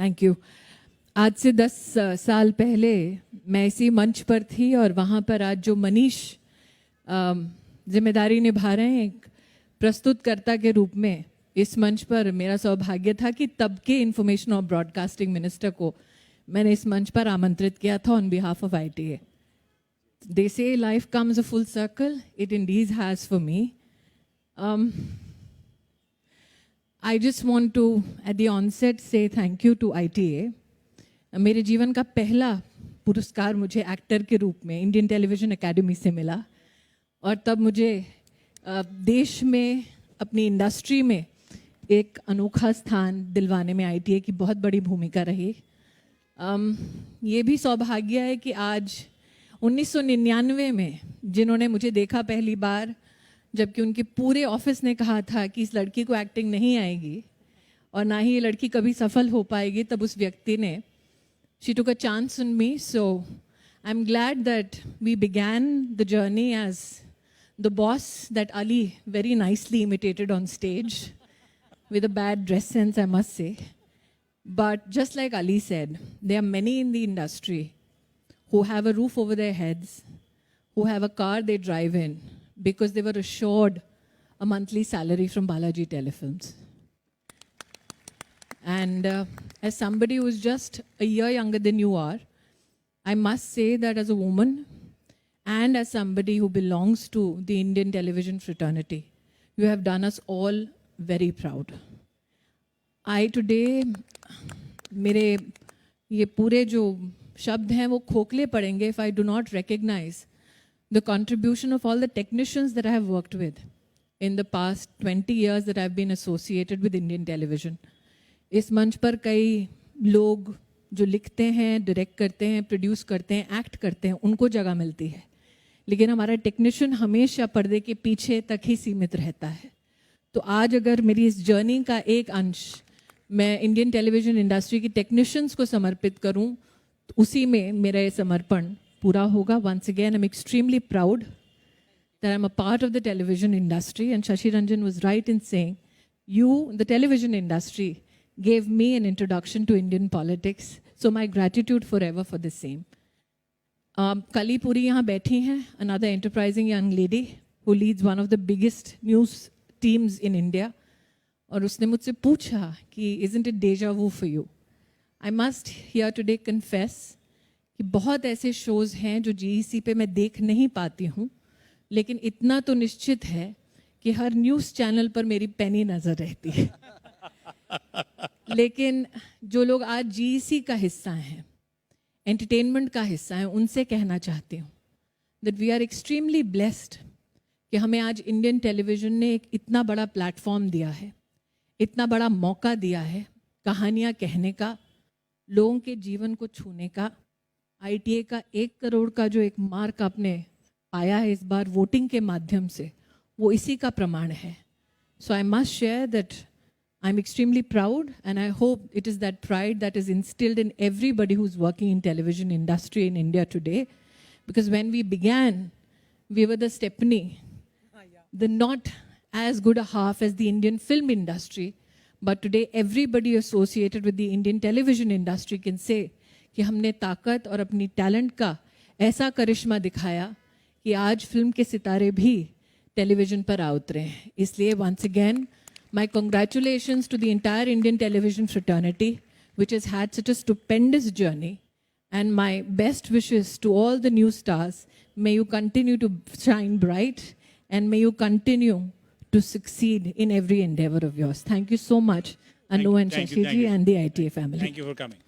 Thank you. आज से 10 साल पहले मैं इसी मंच पर थी और वहाँ पर आज जो मनीष जिम्मेदारी निभा रहे हैं एक प्रस्तुतकर्ता के रूप में, इस मंच पर मेरा सौभाग्य था कि तब के इंफॉर्मेशन और ब्रॉडकास्टिंग मिनिस्टर को मैंने इस मंच पर आमंत्रित किया था on behalf of ITA। They say life comes a full circle. It indeed has for me. I just want to, at the onset, say thank you to ITA. मेरे जीवन का पहला पुरस्कार मुझे एक्टर के रूप में इंडियन टेलीविजन एकेडमी से मिला और तब मुझे देश में, अपनी इंडस्ट्री में एक अनोखा स्थान दिलवाने में ITA की बहुत बड़ी भूमिका रही। ये भी सौभाग्य है कि आज 1999 में जिन्होंने मुझे देखा पहली बार, जबकि उनके पूरे ऑफिस ने कहा था कि इस लड़की को एक्टिंग नहीं आएगी और ना ही ये लड़की कभी सफल हो पाएगी, तब उस व्यक्ति ने she took a chance on me. So I'm glad that we began the journey as the boss that Ali very nicely imitated on stage with a bad dress sense, I must say. But just like Ali said, there are many in the industry who have a roof over their heads, who have a car they drive in because they were assured a monthly salary from Balaji Telefilms. And as somebody who is just a year younger than you are, I must say that as a woman and as somebody who belongs to the Indian television fraternity, you have done us all very proud. I today, मेरे ये पूरे जो शब्द हैं वो खोखले पड़ेंगे if I do not recognize the contribution of all the technicians that I have worked with in the past 20 years that I have been associated with Indian television. इस मंच पर कई लोग जो लिखते हैं, डायरेक्ट करते हैं, प्रोड्यूस करते हैं, एक्ट करते हैं, उनको जगह मिलती है, लेकिन हमारा टेक्नीशियन हमेशा पर्दे के पीछे तक ही सीमित रहता है। तो आज अगर मेरी इस जर्नी का एक अंश मैं इंडियन टेलीविजन इंडस्ट्री की टेक्नीशियंस को समर्पित करूं, तो उसी में मेरा ये समर्पण पूरा होगा। Once again I am extremely proud that I'm a part of the television industry, and Shashi Ranjan was right in saying, you, the television industry, gave me an introduction to Indian politics. So my gratitude forever for the same. Kali Puri यहाँ बैठी हैं, another enterprising young lady who leads one of the biggest news teams in India. और उसने मुझसे पूछा कि isn't it deja vu for you? I must here today confess कि बहुत ऐसे shows हैं जो GEC पे मैं देख नहीं पाती हूँ, लेकिन इतना तो निश्चित है कि हर न्यूज़ चैनल पर मेरी पैनी नजर रहती है। लेकिन जो लोग आज GEC का हिस्सा हैं, एंटरटेनमेंट का हिस्सा हैं, उनसे कहना चाहती हूँ that we are extremely blessed कि हमें आज इंडियन टेलीविजन ने एक इतना बड़ा प्लेटफॉर्म दिया है, इतना बड़ा मौका दिया है कहानियाँ कहने का, लोगों के जीवन को छूने का। ITA का 1 करोड़ का जो एक मार्क आपने पाया है इस बार वोटिंग के माध्यम से, वो इसी का प्रमाण है। So I must share that I'm extremely proud, and I hope it is that pride that is instilled in everybody who's working in television industry in India today. Because when we began, we were the stepney, the not as good a half as the Indian film industry. But today, everybody associated with the Indian television industry can say कि हमने ताकत और अपनी talent का ऐसा करिश्मा दिखाया कि आज फिल्म के सितारे भी टेलीविजन पर आ उतरे हैं। इसलिए once again, my congratulations to the entire Indian television fraternity, which has had such a stupendous journey, and my best wishes to all the new stars. May you continue to shine bright, and may you continue to succeed in every endeavor of yours. Thank you so much, Anu and Shashi ji and the ITA family. Thank you for coming.